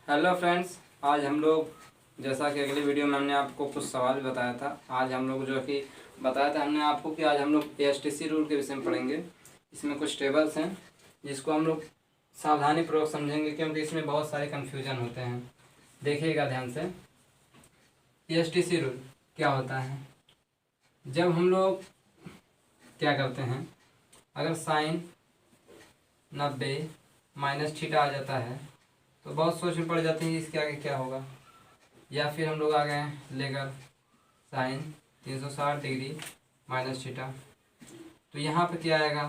Hello friends, आज हम लोग जैसा कि अगली वीडियो में हमने आपको कुछ सवाल बताया था। आज हम लोग जो कि बताया था हमने आपको कि आज हम लोग एएसटीसी रूल के विषय में पढ़ेंगे। इसमें कुछ टेबल्स हैं जिसको हम लोग सावधानी पूर्वक समझेंगे, क्योंकि इसमें बहुत सारे कन्फ्यूजन होते हैं। देखिएगा ध्यान से। एएसटीसी रूल क्या होता है? जब हम लोग क्या करते हैं, अगर साइन 90 माइनस थीटा आ जाता है तो बहुत सोच में पड़ जाते हैं कि इसके आगे क्या होगा। या फिर हम लोग आ गए लेकर साइन 360 डिग्री माइनस थीटा, तो यहाँ पे क्या आएगा।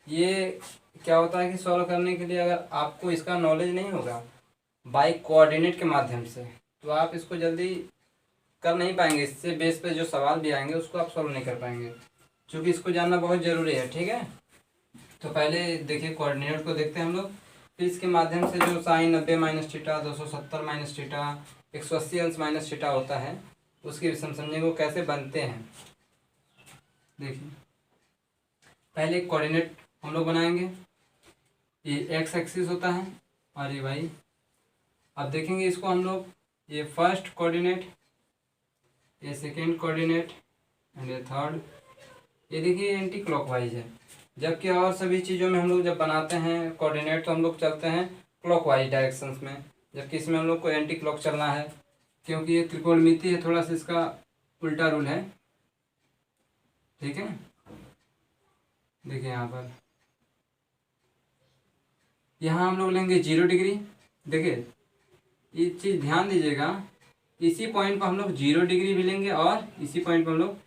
ये क्या होता है कि सॉल्व करने के लिए अगर आपको इसका नॉलेज नहीं होगा बाई कोऑर्डिनेट के माध्यम से, तो आप इसको जल्दी कर नहीं पाएंगे। इससे बेस पे जो सवाल भी आएंगे उसको आप सॉल्व नहीं कर पाएंगे, क्योंकि इसको जानना बहुत ज़रूरी है। ठीक है, तो पहले देखिए कोऑर्डिनेट को देखते हैं हम लोग। फिर इसके माध्यम से जो sine 90 minus theta, 270 minus theta, 180 अंश माइनस थीटा होता है, उसके विषय में समझेंगे वो कैसे बनते हैं। देखिए पहले एक कोऑर्डिनेट हम लोग बनाएंगे। ये एक्स एक्सिस होता है और ये वाई। अब देखेंगे इसको हम लोग, ये फर्स्ट कोऑर्डिनेट, ये सेकेंड कोऑर्डिनेट एंड ये थर्ड। ये देखिए एंटी क्लॉकवाइज है, जबकि और सभी चीज़ों में हम लोग जब बनाते हैं कोऑर्डिनेट तो हम लोग चलते हैं क्लॉकवाइज डायरेक्शंस में, जबकि इसमें हम लोग को एंटी क्लॉक चलना है, क्योंकि ये त्रिकोणमिति है, थोड़ा सा इसका उल्टा रूल है। ठीक है, देखिए यहाँ पर, यहाँ हम लोग लेंगे 0 डिग्री। देखिए ये चीज़ ध्यान दीजिएगा, इसी पॉइंट पर हम लोग 0 डिग्री भी लेंगे और इसी पॉइंट पर हम लोग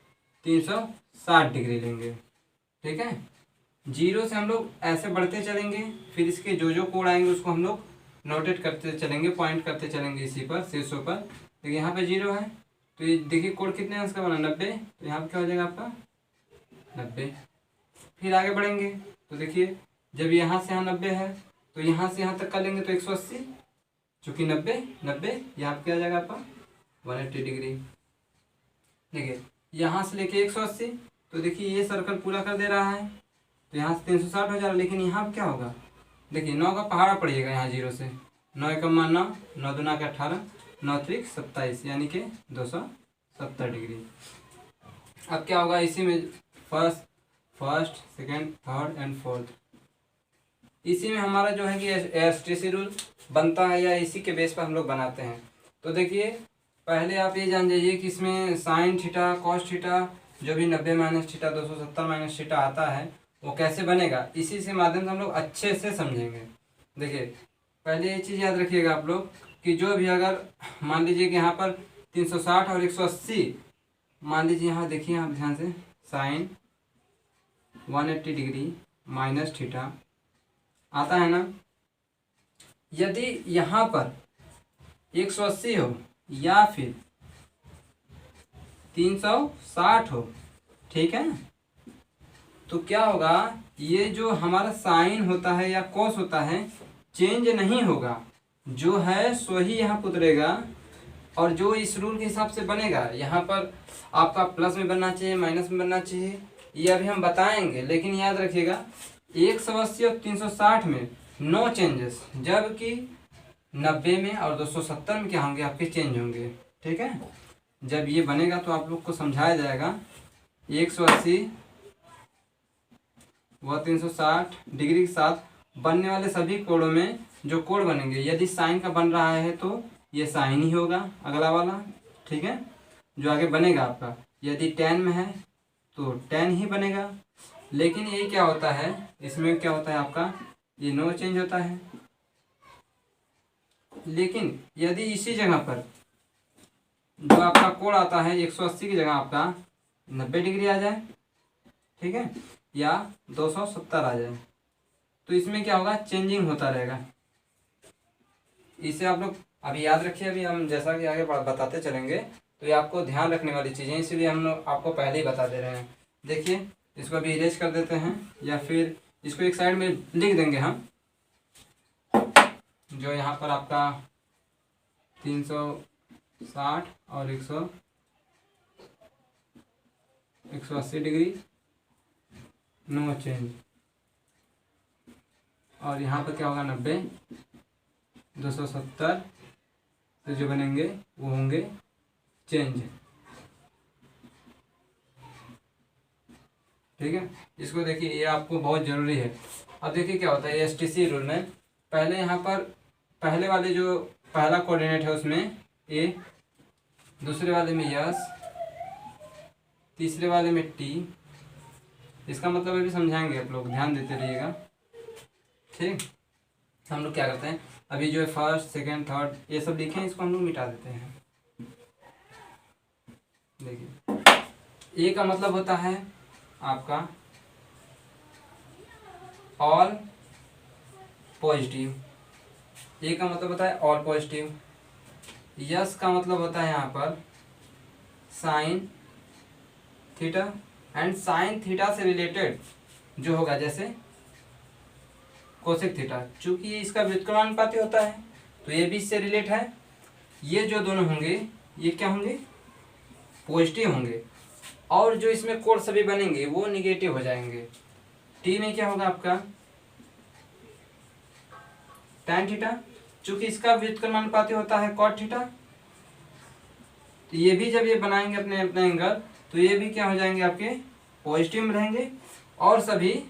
360 डिग्री लेंगे। ठीक है, 0 से हम लोग ऐसे बढ़ते चलेंगे, फिर इसके जो जो कोण आएंगे उसको हम लोग नोटेट करते चलेंगे, पॉइंट करते चलेंगे इसी पर, शीर्षों पर। देखिए यहाँ पे 0 है, तो ये देखिए कोण कितने अंश का बना, 90। तो यहाँ पे क्या हो जाएगा आपका 90। फिर आगे बढ़ेंगे तो देखिए जब यहाँ से यहाँ 90 है तो यहाँ से यहाँ तक का लेंगे तो 180, चूँकि 90 यहाँ पे क्या आ जाएगा आपका 180 डिग्री। देखिए यहाँ से लेके 180, तो देखिए ये सर्कल पूरा कर दे रहा है, तो यहाँ से 360 हो जा रहा है। लेकिन यहाँ पर क्या होगा, देखिए 9 का पहाड़ा पड़ेगा यहाँ 0 से। 9 एकम 9, 9 दूना का 18, 9 त्रिक 27, यानी कि 270 डिग्री। अब क्या होगा, इसी में first second third and fourth, इसी में हमारा जो है कि एएसटीसी रूल बनता है, या इसी के बेस पर हम लोग बनाते हैं। तो देखिए पहले आप ये जान जाइए कि इसमें साइन थीटा कॉस थीटा जो भी 90 माइनस थीटा 270 माइनस थीटा आता है वो कैसे बनेगा, इसी से माध्यम से हम लोग अच्छे से समझेंगे। देखिए पहले ये चीज़ याद रखिएगा आप लोग कि जो भी अगर मान लीजिए कि यहाँ पर 360 और 180, मान लीजिए यहाँ देखिए आप ध्यान से, साइन 180 डिग्री माइनस थीटा आता है ना। यदि यहाँ पर 180 हो या फिर 360 हो, ठीक है, तो क्या होगा, ये जो हमारा साइन होता है या कोस होता है चेंज नहीं होगा, जो है सो ही यहाँ उतरेगा। और जो इस रूल के हिसाब से बनेगा, यहाँ पर आपका प्लस में बनना चाहिए माइनस में बनना चाहिए, ये अभी हम बताएंगे। लेकिन याद रखिएगा 180 और 360 में नो चेंजेस, जबकि 90 में और 270 में क्या होंगे, आपके चेंज होंगे। ठीक है, जब ये बनेगा तो आप लोग को समझाया जाएगा 180 व 360 डिग्री के साथ बनने वाले सभी कोणों में जो कोण बनेंगे, यदि साइन का बन रहा है तो ये साइन ही होगा अगला वाला। ठीक है, जो आगे बनेगा आपका, यदि टेन में है तो टेन ही बनेगा। लेकिन ये क्या होता है, इसमें क्या होता है आपका, ये नो चेंज होता है। लेकिन यदि इसी जगह पर जो आपका कोण आता है 180 की जगह आपका 90 डिग्री आ जाए, ठीक है, या 270 आ जाए, तो इसमें क्या होगा, चेंजिंग होता रहेगा। इसे आप लोग अभी याद रखिए, अभी हम जैसा कि आगे बताते चलेंगे तो ये आपको ध्यान रखने वाली चीज़ें, इसीलिए हम लोग आपको पहले ही बता दे रहे हैं। देखिए इसको अभी इरेज कर देते हैं, या फिर इसको एक साइड में लिख देंगे हम। जो यहाँ पर आपका 360 और 180 डिग्री नो चेंज, और यहाँ पर क्या होगा 90, 270 तो जो बनेंगे वो होंगे चेंज। ठीक है, इसको देखिए, ये आपको बहुत ज़रूरी है। अब देखिए क्या होता है एसटीसी रूल में, पहले यहाँ पर पहले वाले जो पहला कोऑर्डिनेट है उसमें ए, दूसरे वाले में यस, तीसरे वाले में टी। इसका मतलब अभी समझाएंगे, आप लोग ध्यान देते रहिएगा। ठीक, हम लोग क्या करते हैं अभी जो है फर्स्ट सेकंड थर्ड ये सब लिखे हैं, इसको हम लोग मिटा देते हैं। देखिए ए का मतलब होता है आपका ऑल पॉजिटिव, ए का मतलब होता है ऑल पॉजिटिव। यस का मतलब होता है यहाँ पर sine theta, and sine theta से रिलेटेड जो होगा जैसे कोसेक थीटा, चूंकि इसका व्युत्क्रमानुपाती होता है तो ये भी इससे रिलेट है। ये जो दोनों होंगे ये क्या होंगे पॉजिटिव होंगे, और जो इसमें कोण सभी बनेंगे वो निगेटिव हो जाएंगे। टी में क्या होगा आपका tan थीटा, चूंकि इसका व्युत्क्रमानुपाती होता है cot थीटा, तो ये भी जब ये बनाएंगे अपने अपने एंगल तो ये भी क्या हो जाएंगे आपके पॉजिटिव में रहेंगे, और सभी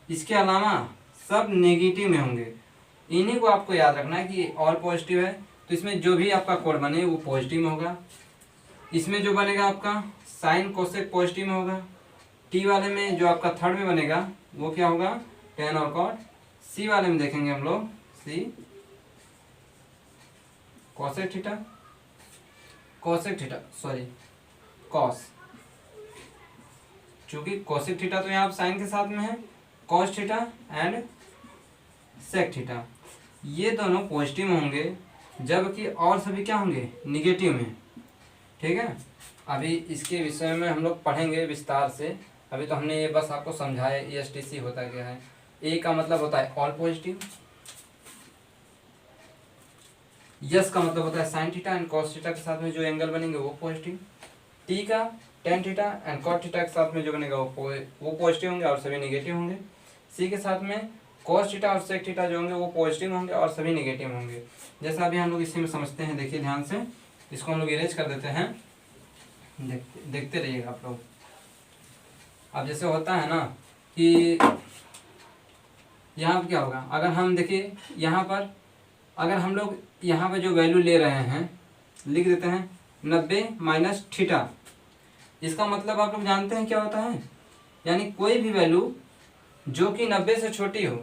इसके अलावा सब नेगेटिव में होंगे। इन्हीं को आपको याद रखना है कि ऑल पॉजिटिव है तो इसमें जो भी आपका कोण बने वो पॉजिटिव में होगा। इसमें जो बनेगा आपका साइन कोसेक पॉजिटिव में होगा। टी वाले में जो आपका थर्ड में बनेगा वो क्या होगा tan और cot। सी वाले में देखेंगे हम लोग सी cosec theta, cosec theta sorry cos, चूंकि कोसेक थीटा तो यहाँ साइन के साथ में है, cos theta and sec theta ये दोनों पॉजिटिव में होंगे, जबकि और सभी क्या होंगे निगेटिव में। ठीक है, अभी इसके विषय में हम लोग पढ़ेंगे विस्तार से। अभी तो हमने ये बस आपको समझाया ESTC होता क्या है। ए का मतलब होता है ऑल पॉजिटिव, यस का मतलब होता है sine theta and cos theta के साथ में जो एंगल बनेंगे वो पॉजिटिव। टी का tan theta and cot theta के साथ में जो बनेगा वो पॉजिटिव होंगे और सभी नेगेटिव होंगे। सी के साथ में cos थीटा और sec थीटा जो होंगे वो पॉजिटिव होंगे और सभी नेगेटिव होंगे। जैसा अभी हम लोग इसी में समझते हैं, देखिए ध्यान से, इसको हम लोग इरेज कर देते हैं, देखते रहिएगा आप लोग। अब जैसे होता है ना कि यहाँ पर क्या होगा, अगर हम देखिए यहाँ पर अगर हम लोग यहाँ पर जो वैल्यू ले रहे हैं लिख देते हैं 90 माइनस थीटा, इसका मतलब आप लोग जानते हैं क्या होता है, यानी कोई भी वैल्यू जो कि 90 से छोटी हो,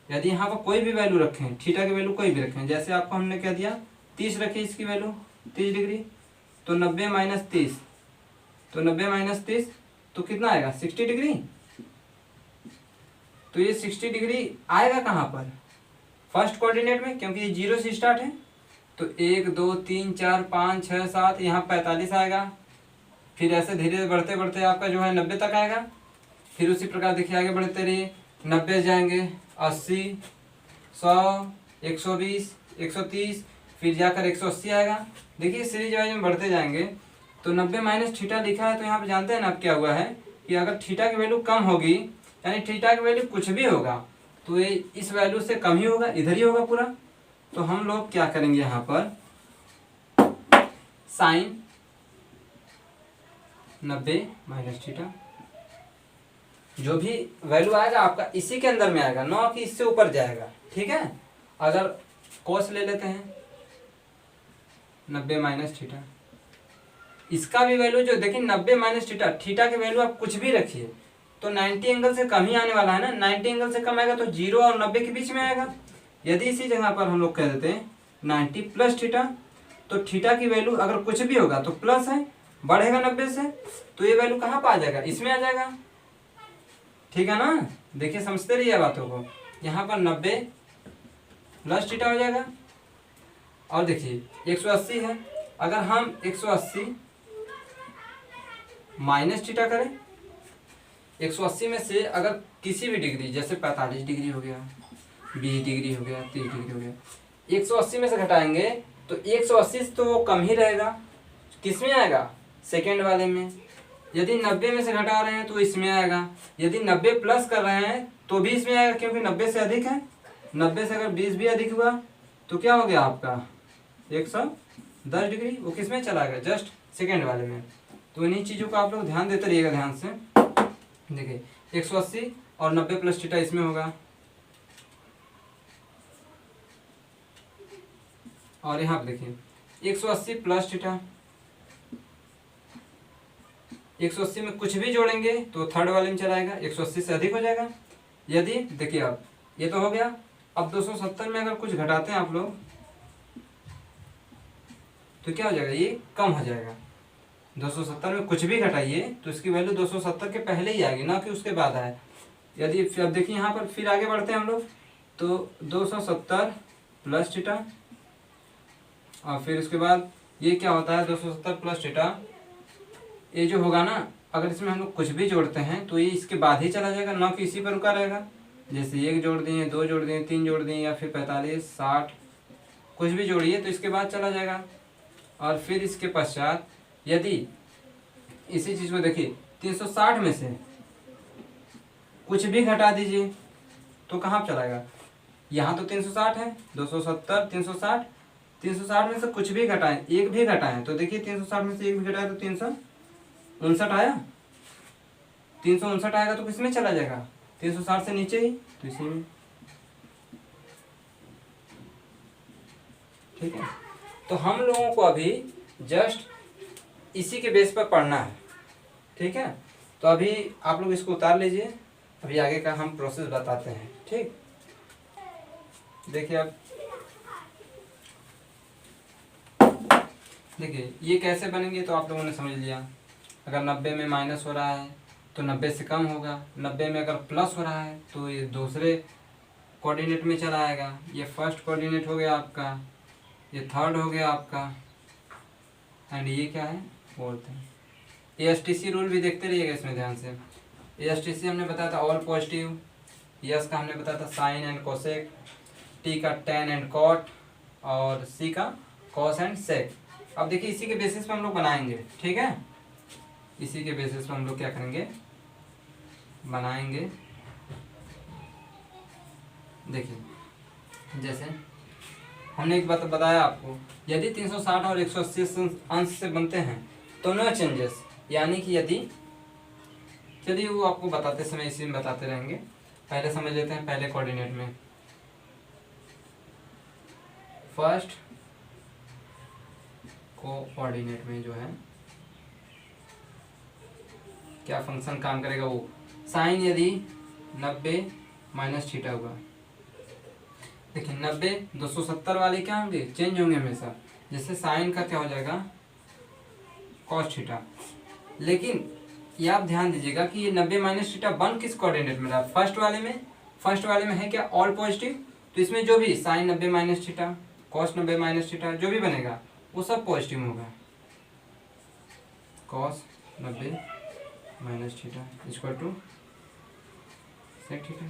यदि यहाँ पर कोई भी वैल्यू रखें, थीटा की वैल्यू कोई भी रखें, जैसे आपको हमने क्या दिया 30 रखी इसकी वैल्यू 30 डिग्री, तो 90 माइनस 30, तो 90 माइनस 30 तो कितना आएगा 60 डिग्री। तो ये 60 डिग्री आएगा कहाँ पर फर्स्ट कोऑर्डिनेट में, क्योंकि ये 0 से स्टार्ट है, तो 1 2 3 4 5 6 7 यहाँ 45 आएगा, फिर ऐसे धीरे बढ़ते बढ़ते आपका जो है 90 तक आएगा। फिर उसी प्रकार देखिए आगे बढ़ते रहिए, 90 जाएंगे 80 100 120 130 फिर जाकर 180 आएगा। देखिए सीरीज वाइज में बढ़ते जाएंगे। तो 90 माइनस थीटा लिखा है, तो यहाँ पे जानते हैं ना अब क्या हुआ है कि अगर थीटा की वैल्यू कम होगी, यानी थीटा की वैल्यू कुछ भी होगा तो ये इस वैल्यू से कम ही होगा, इधर ही होगा पूरा। तो हम लोग क्या करेंगे यहाँ पर साइन 90 माइनस थीटा, जो भी वैल्यू आएगा आपका इसी के अंदर में आएगा, ना कि इससे ऊपर जाएगा। ठीक है, अगर कोस ले लेते हैं 90 माइनस थीटा, इसका भी वैल्यू जो देखिए 90 माइनस थीटा, थीटा की वैल्यू आप कुछ भी रखिए तो 90 एंगल से कम ही आने वाला है ना। 90 एंगल से कम आएगा तो 0 और 90 के बीच में आएगा। यदि इसी जगह पर हम लोग कह देते हैं 90 प्लस थीटा, तो थीटा की वैल्यू अगर कुछ भी होगा तो प्लस है, बढ़ेगा 90 से, तो ये वैल्यू कहाँ पर आ जाएगा, इसमें आ जाएगा। ठीक है ना, देखिए समझते रहिए बातों को। यहाँ पर 90 प्लस थीटा हो जाएगा, और देखिए 180 है, अगर हम 180 माइनस थीटा करें, 180 में से अगर किसी भी डिग्री, जैसे 45 डिग्री हो गया, 20 डिग्री हो गया, 30 डिग्री हो गया, 180 में से घटाएंगे तो 180 से तो वो कम ही रहेगा, किस में आएगा सेकेंड वाले में। यदि 90 में से घटा रहे हैं तो इसमें आएगा, यदि 90 प्लस कर रहे हैं तो भी इसमें आएगा, क्योंकि 90 से अधिक है। 90 से अगर 20 भी अधिक हुआ तो क्या हो गया आपका 110 डिग्री। वो किस में चला गया, जस्ट सेकेंड वाले में। तो इन्हीं चीज़ों को आप लोग ध्यान देते रहिएगा ध्यान से। देखिए 180 और 90 प्लस थीटा इसमें होगा, और यहाँ पे देखिए 180 प्लस थीटा। 180 में कुछ भी जोड़ेंगे तो थर्ड वाले में चलाएगा, 180 से अधिक हो जाएगा। यदि देखिए अब ये तो हो गया। अब 270 में अगर कुछ घटाते हैं आप लोग तो क्या हो जाएगा, ये कम हो जाएगा। 270 में कुछ भी घटाइए तो इसकी वैल्यू 270 के पहले ही आएगी, ना कि उसके बाद आए। यदि अब देखिए यहाँ पर फिर आगे बढ़ते हैं हम लोग, तो 270 प्लस थीटा, और फिर उसके बाद ये क्या होता है 270 प्लस थीटा, ये जो होगा ना, अगर इसमें हम लोग कुछ भी जोड़ते हैं तो ये इसके बाद ही चला जाएगा, ना कि इसी पर रुका रहेगा। जैसे 1 जोड़ दिए, 2 जोड़ दिए, 3 जोड़ दिए, या फिर 45, 60 कुछ भी जोड़िए तो इसके बाद चला जाएगा। और फिर इसके पश्चात यदि इसी चीज़ को देखिए 360 में से कुछ भी घटा दीजिए तो कहाँ चलाएगा, यहाँ तो 360 है, 270 360, 360 में से कुछ भी घटाएं, एक भी घटाएं तो देखिए 360 में से एक भी घटाए तो 359 आया। 359 आएगा तो किसमें चला जाएगा, 360 से नीचे ही, तो इसी में। ठीक है, तो हम लोगों को अभी जस्ट इसी के बेस पर पढ़ना है। ठीक है, तो अभी आप लोग इसको उतार लीजिए, अभी आगे का हम प्रोसेस बताते हैं। ठीक, देखिए अब देखिए ये कैसे बनेंगे तो आप लोगों ने समझ लिया। अगर 90 में माइनस हो रहा है तो 90 से कम होगा, 90 में अगर प्लस हो रहा है तो ये दूसरे कोऑर्डिनेट में चला आएगा। ये फर्स्ट कोऑर्डिनेट हो गया आपका, ये थर्ड हो गया आपका, एंड ये क्या है, फोर्थ है। ASTC रूल भी देखते रहिएगा इसमें ध्यान से। ASTC हमने बताया था ऑल पॉजिटिव, यस का हमने बताया था साइन एंड कोसेक, टी का टेन एंड कॉट, और सी का कॉस एंड सेक। अब देखिए इसी के बेसिस पे हम लोग बनाएंगे। ठीक है, इसी के बेसिस पे हम लोग क्या करेंगे, बनाएंगे। देखिए जैसे हमने एक बात बताया आपको, यदि 360 और 180 अंश से बनते हैं तो नो चेंजेस, यानी कि यदि, चलिए वो आपको बताते समय इसी में बताते रहेंगे। पहले समझ लेते हैं पहले कोऑर्डिनेट में। फर्स्ट कोऑर्डिनेट में जो है क्या फंक्शन काम करेगा, वो साइन यदि 90 माइनस थीटा हुआ। देखिए 90 270 वाले क्या होंगे, चेंज होंगे हमेशा। जैसे साइन का क्या हो जाएगा, कॉस थीटा। लेकिन ये आप ध्यान दीजिएगा कि ये 90 माइनस थीटा बन किस कोऑर्डिनेट में रहा, फर्स्ट वाले में। फर्स्ट वाले में है क्या, ऑल पॉजिटिव, तो इसमें जो भी sine 90 minus theta, cos 90 minus theta जो भी बनेगा वो सब पॉजिटिव होगा। Cos 90 minus theta equal to sec theta,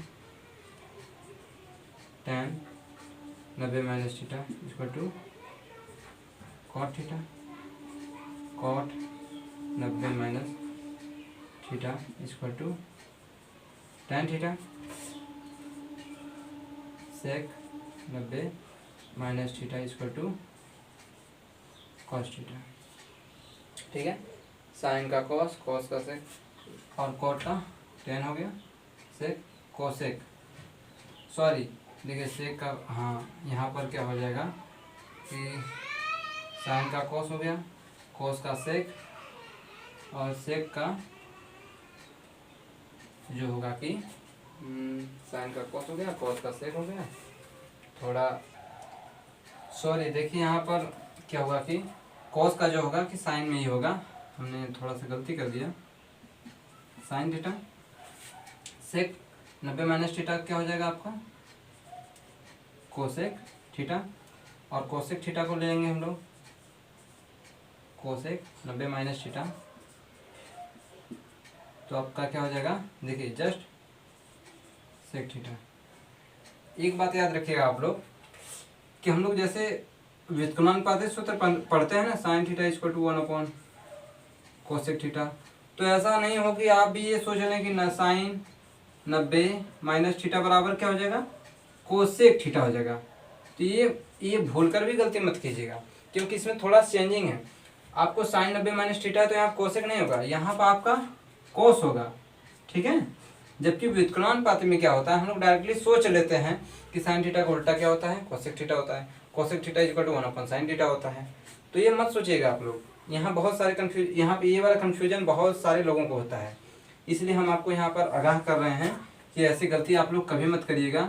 tan 90 minus theta equal to cot theta, cot 90 minus theta equal to tan theta, sec 90 minus theta equal to cos theta. ठीक है, sign का cos, cos का सेक, और cot का ten हो गया, सेक cosec, sorry देखिए सेक का, हाँ यहाँ पर क्या हो जाएगा कि साइन का कॉस हो गया, कॉस का सेक, और सेक का जो होगा कि साइन का कॉस हो गया, कॉस का सेक हो गया। थोड़ा सॉरी देखिए यहाँ पर क्या होगा कि कॉस का जो होगा कि साइन में ही होगा, हमने थोड़ा सा गलती कर दिया। Sine theta, sec 90 minus theta क्या हो जाएगा आपका, कोसेक थीटा, और कोसेक थीटा को ले लेंगे हम लोग, कोसेक 90 माइनस थीटा, तो आपका क्या हो जाएगा, देखिए जस्ट सेक थीटा। एक बात याद रखिएगा आप लोग कि हम लोग जैसे व्युत्क्रमानुपाती सूत्र पढ़ते हैं ना, sine theta equal to 1 upon cosec theta, तो ऐसा नहीं हो कि आप भी ये सोच लें कि साइन 90 माइनस थीटा बराबर क्या हो जाएगा, कोसेक थीटा हो जाएगा। तो ये ये भूलकर भी गलती मत कीजिएगा, क्योंकि इसमें थोड़ा चेंजिंग है। आपको साइन 90 माइनस थीटा है तो यहाँ कोसेक नहीं होगा, यहाँ पर आपका कोस होगा, ठीक है। जबकि व्युत्क्रमानुपाती में क्या होता है, हम लोग डायरेक्टली सोच लेते हैं कि साइन थीटा का उल्टा क्या होता है, कोसेक थीटा होता है। Cosec theta equal to 1/sin theta होता है। तो ये मत सोचिएगा आप लोग, यहाँ बहुत सारे यहाँ पे ये वाला कन्फ्यूजन बहुत सारे लोगों को होता है, इसलिए हम आपको यहाँ पर आगाह कर रहे हैं कि ऐसी गलती आप लोग कभी मत करिएगा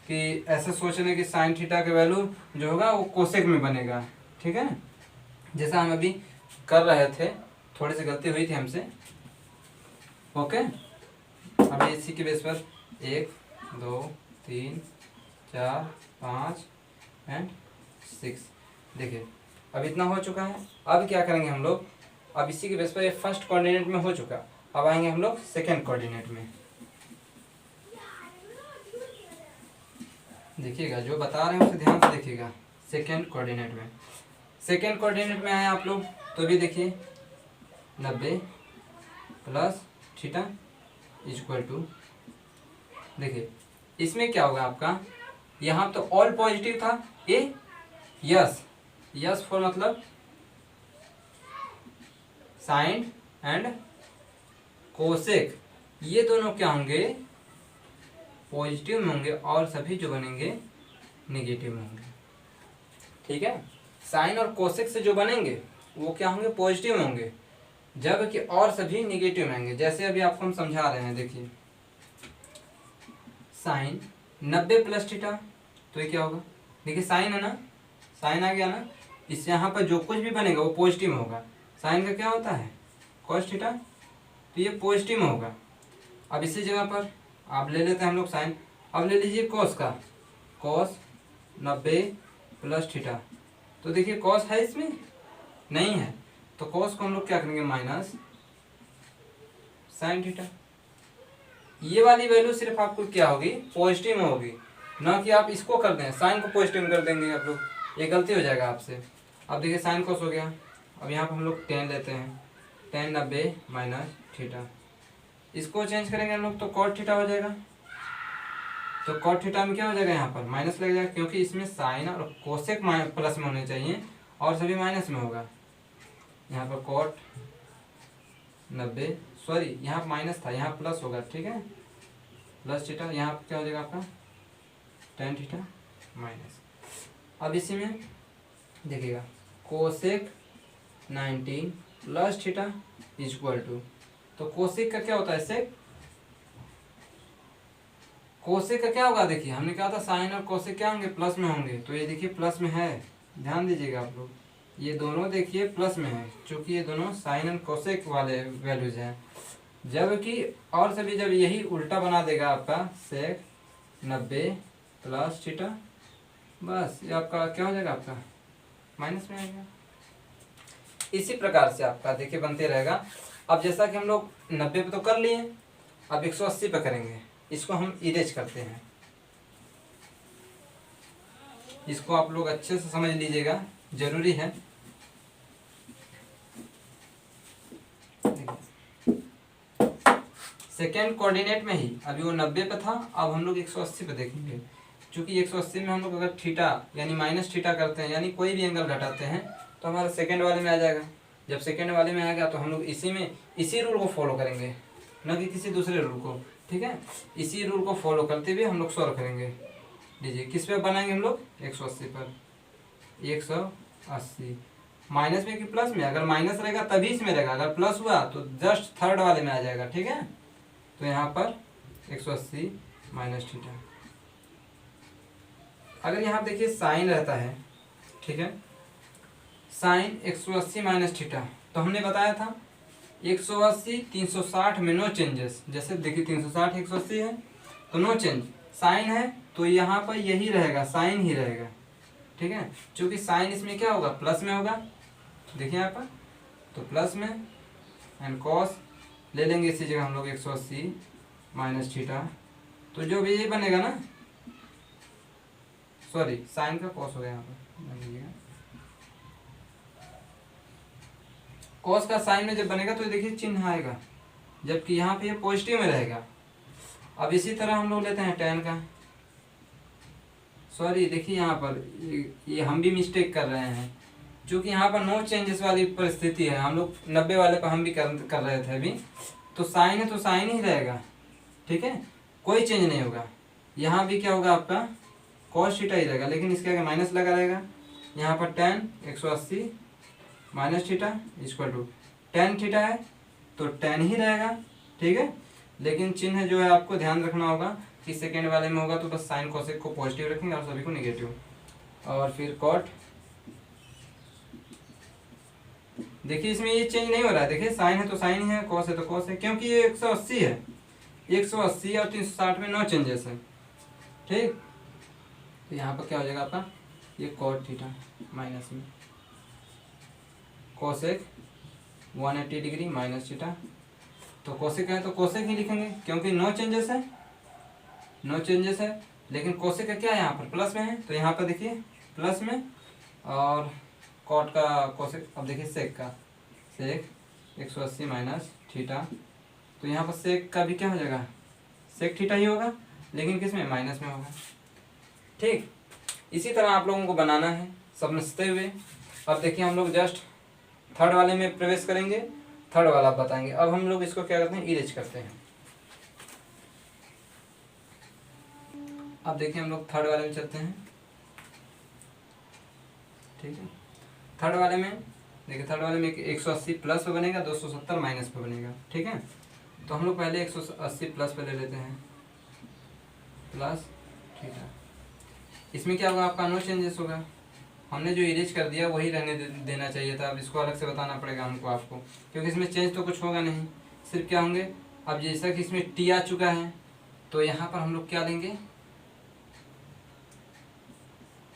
कि ऐसे सोच लें कि साइन थीटा का वैल्यू जो होगा वो कोसेक में बनेगा, ठीक है। जैसा हम अभी कर रहे थे, थोड़ी सी गलती हुई थी हमसे, ओके। अभी इसी के बेस पर 1 2 3 4 5 एंड 6 देखिए अब इतना हो चुका है। अब क्या करेंगे हम लोग, अब इसी के बेस पर ये फर्स्ट कोऑर्डिनेट में हो चुका, अब आएंगे हम लोग सेकेंड कोऑर्डिनेट में। देखिएगा जो बता रहे हैं उसे ध्यान से देखिएगा। सेकेंड कोऑर्डिनेट में आए आप लोग तो भी देखिए 90 प्लस थीटा इक्वल टू, देखिए इसमें क्या होगा आपका, यहाँ तो ऑल पॉजिटिव था, ये यस फॉर मतलब साइन एंड कोसेक, ये दोनों क्या होंगे, पॉजिटिव में होंगे और सभी जो बनेंगे नेगेटिव में होंगे, ठीक है। साइन और कोसेक से जो बनेंगे वो क्या होंगे, पॉजिटिव में होंगे, जबकि और सभी नेगेटिव में होंगे। जैसे अभी आपको हम समझा रहे हैं, देखिए साइन 90 प्लस थीटा, तो ये क्या होगा, देखिए साइन है ना, साइन आ गया ना, इससे यहाँ पर जो कुछ भी बनेगा वो पॉजिटिव में होगा। साइन का क्या होता है, कॉस थीटा, तो ये पॉजिटिव में होगा। अब इसी जगह पर आप ले लेते हैं हम लोग साइन, अब ले लीजिए कॉस का, कॉस 90 प्लस थीटा, तो देखिए कॉस है इसमें नहीं है, तो कॉस को हम लोग क्या करेंगे, माइनस साइन थीटा। ये वाली वैल्यू सिर्फ आपको क्या होगी, पॉजिटिव में होगी, ना कि आप इसको कर दें साइन को पॉजिटिव में कर देंगे आप लोग, ये गलती हो जाएगा आपसे। अब देखिए साइन कॉस हो गया, अब यहाँ पर हम लोग टेन लेते हैं, टेन 90 माइनस थीटा, इसको चेंज करेंगे हम लोग तो कॉट थीटा हो जाएगा। तो कॉट थीटा में क्या हो जाएगा, यहाँ पर माइनस लग जाएगा, क्योंकि इसमें साइन और कोसेक प्लस में होने चाहिए और सभी माइनस में होगा। यहाँ पर कॉट 90, सॉरी यहाँ माइनस था, यहाँ प्लस होगा, ठीक है, प्लस थीटा, यहाँ क्या हो जाएगा आपका टेन थीटा माइनस। अब इसी में देखिएगा cosec 19 plus theta equal to, तो कोसेक का क्या होता है, सेक, कोसेक का क्या होगा, देखिए हमने कहा था साइन और कोसेक क्या होंगे, प्लस में होंगे, तो ये देखिए प्लस में है, ध्यान दीजिएगा आप लोग, ये दोनों देखिए प्लस में है, क्योंकि ये दोनों साइन एंड कोसेक वाले वैल्यूज हैं। जबकि और सभी जब यही उल्टा बना देगा आपका सेक 90 प्लस थीटा, बस ये आपका क्या हो जाएगा, आपका माइनस में आएगा। इसी प्रकार से आपका देखिए बनते रहेगा। अब जैसा कि हम लोग 90 पे तो कर लिए, अब 180 पे करेंगे, इसको हम इरेज करते हैं, इसको आप लोग अच्छे से समझ लीजिएगा, जरूरी है। सेकेंड कोऑर्डिनेट में ही अभी वो 90 पे था, अब हम लोग 180 पे देखेंगे, क्योंकि 180 में हम लोग अगर थीटा यानी माइनस थीटा करते हैं, यानी कोई भी एंगल घटाते हैं, तो हमारा सेकेंड वाले में आ जाएगा। जब सेकेंड वाले में आ गया तो हम लोग इसी रूल को फॉलो करेंगे, न कि किसी दूसरे रूल को, ठीक है। इसी रूल को फॉलो करते हुए हम लोग सॉल्व करेंगे। लीजिए किस पे बनाएंगे हम लोग, 180 पर, 180 माइनस में कि प्लस में, अगर माइनस रहेगा तभी इसमें रहेगा, अगर प्लस हुआ तो जस्ट थर्ड वाले में आ जाएगा, ठीक है। तो यहाँ पर 180 माइनस थीटा, अगर यहाँ देखिए साइन रहता है, ठीक है, साइन 180 माइनस थीटा, तो हमने बताया था 180 360 में नो चेंजेस, जैसे देखिए 360 180 है तो नो चेंज, साइन है तो यहाँ पर यही रहेगा, साइन ही रहेगा, ठीक है, क्योंकि साइन इसमें क्या होगा, प्लस में होगा, देखिए यहाँ पर तो प्लस में, एंड कॉस ले लेंगे इसी जगह हम लोग 180 माइनस थीटा, तो जो भी ये बनेगा ना, सॉरी साइन का कॉस हो गया यहाँ पर, कॉस का साइन में जब बनेगा तो देखिए चिन्ह आएगा, जबकि यहाँ पे ये पॉजिटिव में रहेगा। अब इसी तरह हम लोग लेते हैं टेन का, सॉरी देखिए यहाँ पर ये हम भी मिस्टेक कर रहे हैं, क्योंकि यहाँ पर नो चेंजेस वाली परिस्थिति है। हम लोग 90 वाले पर हम भी कर रहे थे अभी। तो साइन है तो साइन ही रहेगा, ठीक है, कोई चेंज नहीं होगा। यहाँ भी क्या होगा आपका कॉस थीटा ही रहेगा, लेकिन इसके आगे माइनस लगा रहेगा। यहाँ पर tan 180 minus theta equal to tan theta है तो tan ही रहेगा, ठीक है। लेकिन चिन्ह जो है आपको ध्यान रखना होगा कि सेकेंड वाले में होगा तो बस साइन कोसेक को पॉजिटिव रखेंगे और सभी को निगेटिव। और फिर कॉट, देखिए इसमें ये चेंज नहीं हो रहा है, देखिए साइन है तो साइन ही है, कॉस है तो कॉस है, क्योंकि ये 180 है, 180 और 360 में नो चेंजेस है, ठीक। तो यहाँ पर क्या हो जाएगा आपका ये कॉट थीटा माइनस में कोसेक 180 डिग्री माइनस थीटा। तो कोसेक है तो कोसेक ही लिखेंगे, क्योंकि नो चेंजेस है, नो चेंजेस है। लेकिन कोसेक का क्या है यहाँ पर प्लस में है, तो यहाँ पर देखिए प्लस में, और कॉट का कोसेक, अब देखिए सेक का सेक 180 माइनस थीटा, तो यहाँ पर सेक का भी क्या हो जाएगा सेक थीटा ही होगा, लेकिन किस में माइनस में होगा, ठीक। इसी तरह आप लोगों को बनाना है समझते हुए। अब देखिए हम लोग जस्ट थर्ड वाले में प्रवेश करेंगे, थर्ड वाला आप बताएंगे। अब हम लोग इसको क्या करते हैं इरेज करते हैं। अब देखिए हम लोग थर्ड वाले में चलते हैं, ठीक है। थर्ड वाले में देखिए, थर्ड वाले में 180 प्लस पे बनेगा, 270 माइनस पे बनेगा, ठीक है। तो हम लोग पहले 180 प्लस पे ले लेते हैं, प्लस ठीक है। इसमें क्या होगा आपका नो चेंजेस होगा, हमने जो इरेज कर दिया वही रहने देना चाहिए था। अब इसको अलग से बताना पड़ेगा हमको आपको, क्योंकि इसमें चेंज तो कुछ होगा नहीं, सिर्फ क्या होंगे। अब जैसा कि इसमें टी आ चुका है तो यहाँ पर हम लोग क्या लेंगे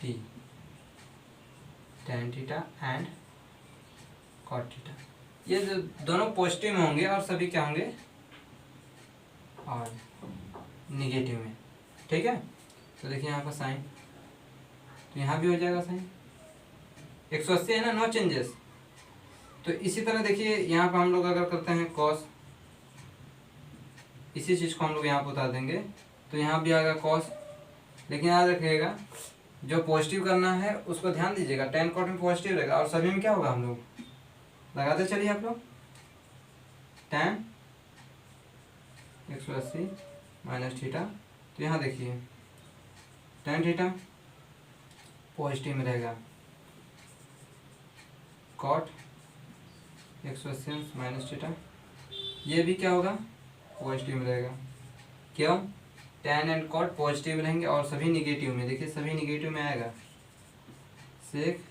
T, tan theta and cot theta. ये जो दोनों पॉजिटिव में होंगे और सभी क्या होंगे और निगेटिव में, ठीक है। तो देखिए यहाँ पर साइन, तो यहाँ भी हो जाएगा साइन 180 है ना, नो चेंजेस। तो इसी तरह देखिए यहाँ पर हम लोग अगर करते हैं कॉस, इसी चीज़ को हम लोग यहाँ पर उतार देंगे तो यहाँ भी आएगा कॉस। लेकिन याद रखिएगा जो पॉजिटिव करना है उसको ध्यान दीजिएगा, tan कॉट में पॉजिटिव रहेगा और सभी में क्या होगा, हम लोग लगाते चलिए आप लोग tan 180 माइनस थीटा। तो यहाँ देखिए tan थीटा पॉजिटिव में रहेगा, कॉट 180 माइनस थीटा ये भी क्या होगा पॉजिटिव में रहेगा। क्यों, tan एंड कॉट पॉजिटिव रहेंगे और सभी निगेटिव में, देखिए सभी निगेटिव में आएगा। Sec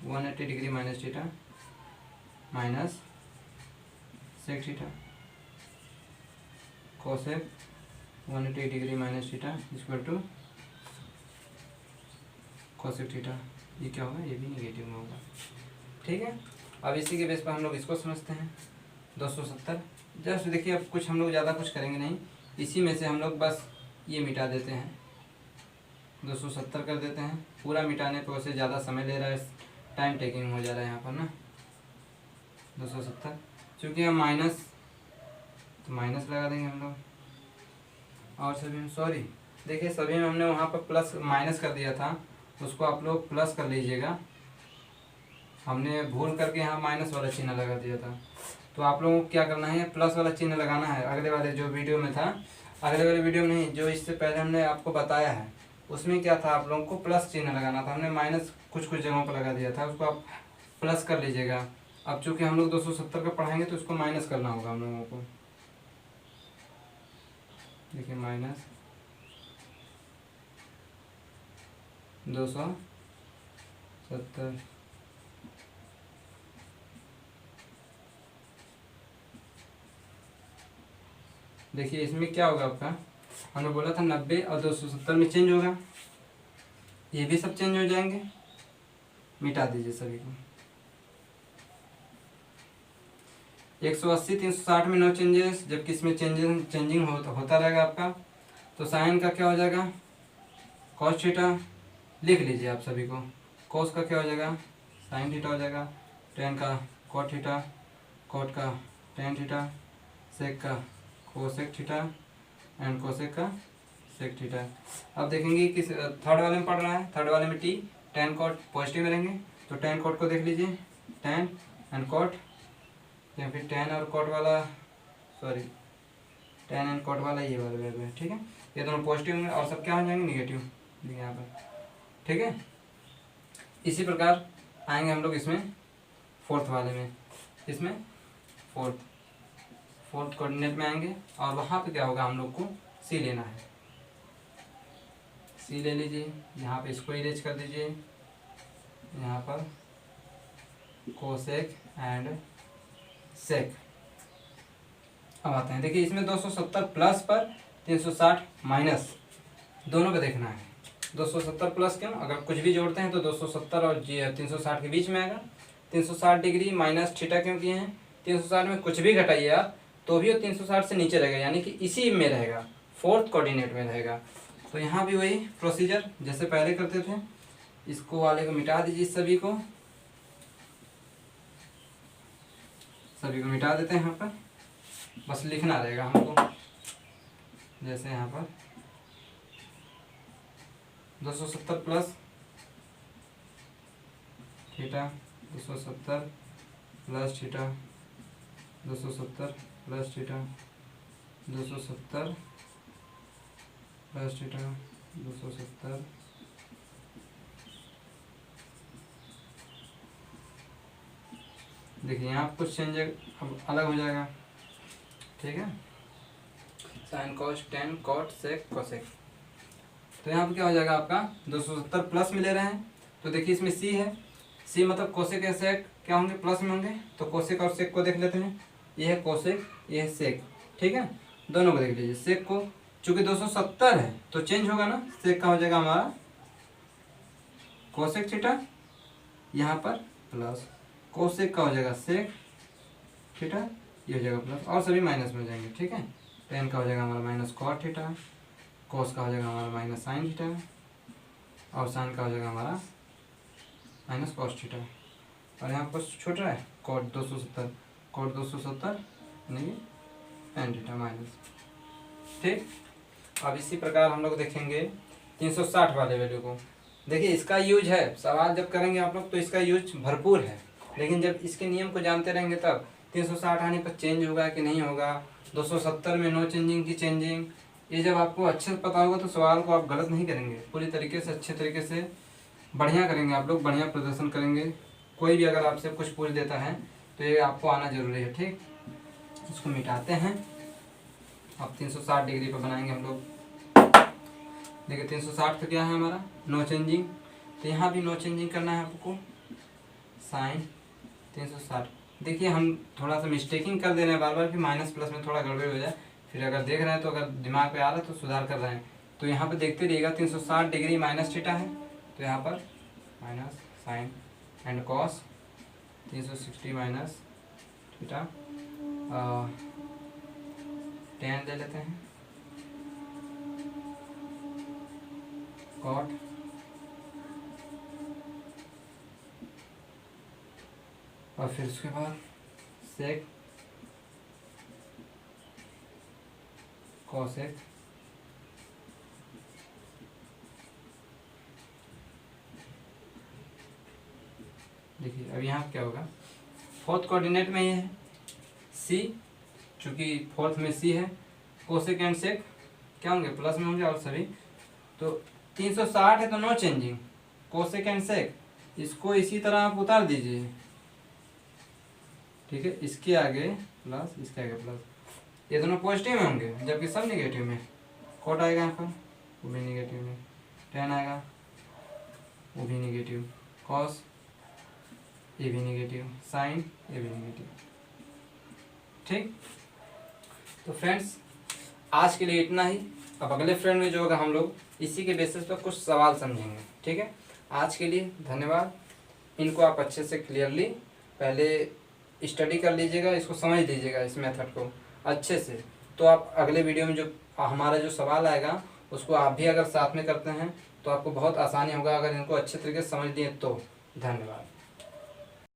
180 degree minus theta minus sec theta, cosec 180 degree minus theta equal to cosec theta. ये क्या होगा, ये भी निगेटिव में होगा, ठीक है। अब इसी के बेस पर हम लोग इसको समझते हैं 270। जस्ट देखिए अब कुछ हम लोग ज़्यादा कुछ करेंगे नहीं, इसी में से हम लोग बस ये मिटा देते हैं, 270 कर देते हैं। पूरा मिटाने पर उसे ज़्यादा समय ले रहा है, टाइम टेकिंग हो जा रहा है यहाँ पर ना। 270 चूँकि हम माइनस, तो माइनस लगा देंगे हम लोग। और सभी में सॉरी देखिए सभी में हमने वहाँ पर प्लस माइनस कर दिया था, उसको आप लोग प्लस कर लीजिएगा। हमने भूल करके यहाँ माइनस वाला चिन्ह लगा दिया था, तो आप लोगों को क्या करना है प्लस वाला चिन्ह लगाना है। अगले वाले जो वीडियो में था, अगले वाले वीडियो में नहीं, जो इससे पहले हमने आपको बताया है उसमें क्या था, आप लोगों को प्लस चिन्ह लगाना था। हमने माइनस कुछ कुछ जगहों पर लगा दिया था, उसको आप प्लस कर लीजिएगा। अब चूँकि हम लोग 270 का पढ़ाएंगे तो उसको माइनस करना होगा हम लोगों को। देखिए माइनस 270, देखिए इसमें क्या होगा आपका, हमने बोला था 90 और 270 में चेंज होगा, ये भी सब चेंज हो जाएंगे। मिटा दीजिए सभी को। 180 360 में नो चेंजेस, जबकि इसमें चेंजिंग होता रहेगा आपका। तो साइन का क्या हो जाएगा कॉस थीटा, लिख लीजिए आप सभी को। कॉस का क्या हो जाएगा साइन थीटा हो जाएगा, टेन का कॉट थीटा, कॉट का टेन थीटा, सेक का कोसेक थीटा एंड कोसेक का सेक थीटा। अब देखेंगे किस थर्ड वाले में पढ़ रहा है, थर्ड वाले में टी tan cot पॉजिटिव में रहेंगे, तो tan cot को देख लीजिए, tan एंड cot, या फिर tan और cot वाला, सॉरी tan एंड cot वाला ये वाला वैल्यू है, ठीक है। ये दोनों पॉजिटिव में और सब क्या हो जाएंगे निगेटिव यहाँ पर, ठीक है। इसी प्रकार आएंगे हम लोग इसमें फोर्थ वाले में, इसमें फोर्थ कोऑर्डिनेट में आएंगे और वहाँ पे क्या होगा, हम लोग को सी लेना है। सी ले लीजिए, यहाँ पे इसको इरेज कर दीजिए, यहाँ पर कोसेक एंड सेक। अब आते हैं, देखिए इसमें 270 प्लस पर 360 माइनस दोनों पे देखना है। 270 प्लस क्यों, अगर कुछ भी जोड़ते हैं तो 270 और 360 के बीच में आएगा। 360 डिग्री माइनस थीटा क्यों किए हैं, 360 में कुछ भी घटाइए आप तो भी वो 360 से नीचे रहेगा, यानी कि इसी में रहेगा, फोर्थ कोऑर्डिनेट में रहेगा। तो यहाँ भी वही प्रोसीजर जैसे पहले करते थे, इसको वाले को मिटा दीजिए, सभी को मिटा देते हैं। यहाँ पर बस लिखना रहेगा हमको, जैसे यहाँ पर 270 plus theta, 270 plus theta, 270 plus theta, 270 plus theta, 270 देखिए यहाँ कुछ चेंज अब अलग हो जाएगा, ठीक है। Sine cos tan cot sec cosec, तो यहाँ पे क्या हो जाएगा आपका 270 प्लस में ले रहे हैं, तो देखिए इसमें सी है, सी मतलब कोसेक या सेक क्या होंगे, प्लस में होंगे। तो कोसेक और सेक को देख लेते हैं, ये है कोसेक, ये है सेक, ठीक है। दोनों को देख लीजिए, सेक को चूंकि 270 है तो चेंज होगा ना, सेक का हो जाएगा हमारा कोसेक थीटा, यहाँ पर प्लस कोसेक का हो जाएगा सेक थीटा, ये हो जाएगा प्लस, और सभी माइनस में हो जाएंगे, ठीक है। टेन का हो जाएगा हमारा माइनस कॉट थीटा, कोस का हो जाएगा हमारा माइनस साइन थीटा, और साइन का हो जाएगा हमारा माइनस कॉस थीटा। और यहाँ पर छोट रहा है कॉट 270, कॉट 270 यानी टेन थीटा माइनस, ठीक। अब इसी प्रकार हम लोग देखेंगे 360 वाले वैल्यू को। देखिए इसका यूज है, सवाल जब करेंगे आप लोग तो इसका यूज भरपूर है, लेकिन जब इसके नियम को जानते रहेंगे तब 360 आने पर चेंज होगा कि नहीं होगा, 270 में नो चेंजिंग की चेंजिंग, ये जब आपको अच्छे से पता होगा तो सवाल को आप गलत नहीं करेंगे, पूरी तरीके से अच्छे तरीके से बढ़िया करेंगे, आप लोग बढ़िया प्रदर्शन करेंगे। कोई भी अगर आपसे कुछ पूछ देता है तो ये आपको आना जरूरी है, ठीक। इसको मिटाते हैं, अब 360 डिग्री पर बनाएंगे हम लोग। देखिए 360 तो क्या है हमारा नो चेंजिंग, तो यहाँ भी नो चेंजिंग करना है आपको, साइन 360। देखिए हम थोड़ा सा मिस्टेकिंग कर दे रहे हैं बार बार, फिर माइनस प्लस में थोड़ा गड़बड़ हो जाए, फिर अगर देख रहे हैं तो अगर दिमाग पे आ रहा है तो सुधार कर रहे हैं। तो यहाँ पे देखते रहिएगा 360 डिग्री माइनस थीटा है, तो यहाँ पर minus sine and cos 360 minus theta, tan ले लेते हैं, कॉट और फिर उसके बाद सेक कोसेक, देखिए अब यहाँ क्या होगा, फोर्थ कोऑर्डिनेट में ये है सी, चूँकि फोर्थ में सी है, कोसेक एंड सेक क्या होंगे प्लस में होंगे, और सभी तो 360 है तो नो चेंजिंग, कोसेक एंड सेक इसको इसी तरह आप उतार दीजिए, ठीक है। इसके आगे प्लस, इसके आगे प्लस, ये दोनों पॉजिटिव में होंगे जबकि सब निगेटिव में। कॉट आएगा यहाँ पर वो भी निगेटिव में, टेन आएगा वो भी निगेटिव, कॉस ये भी निगेटिव, साइन ये भी निगेटिव, ठीक। तो फ्रेंड्स आज के लिए इतना ही। अब अगले फ्रेंड में जो होगा हम लोग इसी के बेसिस पर कुछ सवाल समझेंगे, ठीक है। आज के लिए धन्यवाद। इनको आप अच्छे से क्लियरली पहले स्टडी कर लीजिएगा, इसको समझ लीजिएगा इस मेथड को अच्छे से, तो आप अगले वीडियो में जो हमारा जो सवाल आएगा उसको आप भी अगर साथ में करते हैं तो आपको बहुत आसानी होगा, अगर इनको अच्छे तरीके से समझ लिए तो। धन्यवाद।